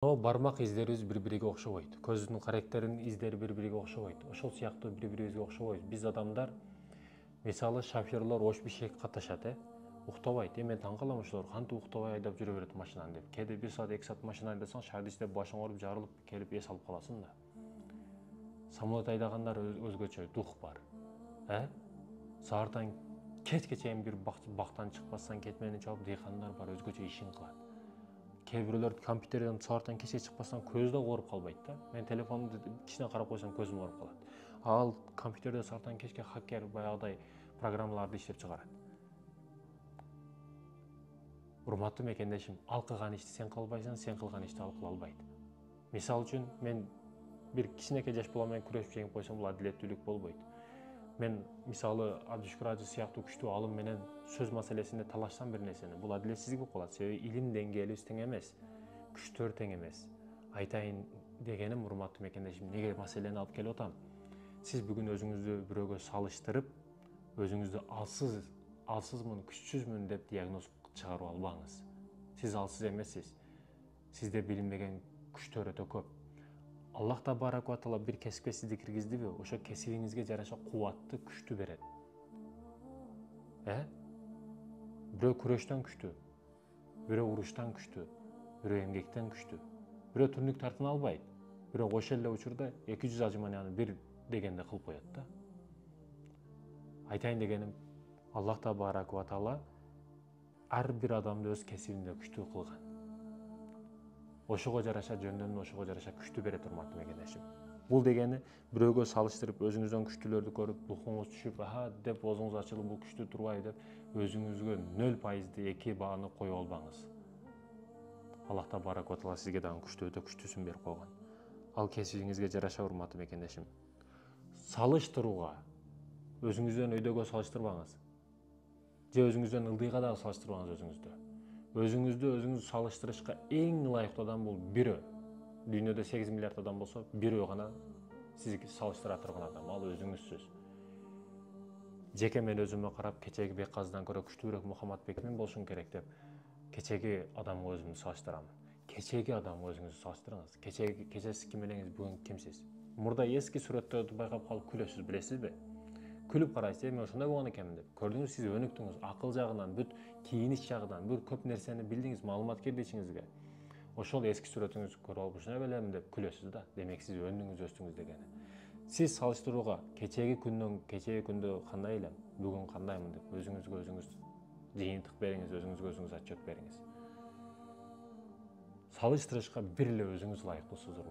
Но бармак издерибиз бири-бириге окшобойт. Көздүн каректеринин издери бири-бириге окшобойт. Ошол сыяктуу бири-бирибизге окшобойбуз. Биз адамдар, мисалы шофёрлор ош бишек катышат, уктабайт. Мен таң калам ошолор кантип уктабай айдап жүрө берет машинаны деп. Кээде 1 саат 2 саат машина айдасаң, шарт иштеп башың ооруп, жарылып келип эс алып каласың да. Самолет айдагандар өзгөчө дух бар. Саардан кечке чейин бир бактан чыкпастан кетмени чалып дыйкандар бар, өзгөчө ишин кылат. Кээ бирөөлөр компьютерден сааттан кечке чыкпастан көзү да ооруп калбайт да. Мен телефонду кичине карап койсом көзүм ооруп калат. Ал компьютерде сааттан кечке хакер баягыдай программаларды иштеп чыгарат. Урматтуу мекендешим, ал кылган ишти сен кылбайсың, сен кылган ишти ал кыла албайт. Мисалы үчүн, мен бир кичинекей жаш бала менен күрөшүп жеңип койсом, бул адилеттүүлүк болбойт. Мен мисалы Абдушкур Ажы сыяктуу күчтүү алым менен сөз маселесинде талашсам бир нерсени, бул адилетсиздик болуп калат. Себеби илим деңгээлибиз тең эмес, күчтөр тең эмес. Айтайын дегеним, урматтуу мекендешим, неге маселени алып келип атам? Сиз бүгүн өзүңүздү бирөөгө салыштырып, өзүңүздү алсызмын, күчсүзмүн деп диагноз чыгарып албаңыз. Сиз алсыз эмессиз. Сизде билинбеген күчтөр өтө көп. Аллах Табараку ва Таала бир кесипке сизди киргиздиби, ошо кесибиңизге жараша кубатты, күчтү берет. Бирөө күрөштөн күчтүү, бирөө уруштан күчтүү, бирөө эмгектен күчтүү. Бирөө түндүк тартына албайт, бирөө ошол эле учурда 200 ажыманияны бир дегенде кылып коет да. Айтайын дегеним, Аллах Табараку ва Таала ар бир адамды өз кесибинде күчтүү кылган. Ошого жараша жөндөмүн, ошого жараша күчтү берет, урматтуу мекендешим. Бул дегени бирөөгө салыштырып, өзүңүздөн күчтүүлөрдү көрүп, духуңуз түшүп, деп оозуңуз ачылып, бул күчтүү турбайбы деп, өзүңүзгө 0% 2 бааны коюп албаңыз. Аллах Табараку ва Таала сизге дагы күчтүү, өтө күчтүүсүн берип койгон. Ал кесибиңизге жараша, урматтуу мекендешим. Салыштырууга, өзүңүздөн өйдөгө салыштырбаңыз. Же өзүңүздөн ылдыйга дагы салыштырбаңыз өзүңүздү. Өзүңүз салыштырышка эң ылайыктуу адам бул бирөө. Дүйнөдө 8 миллиард адам болсо, бирөө гана сизди салыштыра турган адам, ал өзүңүзсүз. Жеке мен өзүмө карап, кечеги Бекказыдан көрө күчтүүрөөк Мухаммадбекмин болушум керек деп, кечеги адамга өзүмдү салыштырамын. Кечеги адамга өзүңүздү салыштырыңыз. Кече сиз ким элеңиз, бүгүн кимсиз? Мурда эски сүрөттөрдү байкап калып күлөсүз, билесизби? Күлүп карайсыз, мен ошондой болгон экенмин деп. Көрдүңүз, сиз өнүктүңүз, акыл жагынан, бүт кийиниш жагынан, бүт көп нерсени билдиңиз, маалымат кирди ичиңизге. Ошол эски сүрөтүңүздү көрүп алып, ушуна белем деп күлөсүз да. Демек сиз өндүңүз, өстүңүз дегени. Сиз салыштырууга кечеги күндө кандай элем, бүгүн кандаймын деп өзүңүзгө өзүңүз жыйынтык бериңиз, өзүңүзгө өзүңүз отчет бериңиз. Салыштырышка бир эле өзүңүз ылайыктуусуз.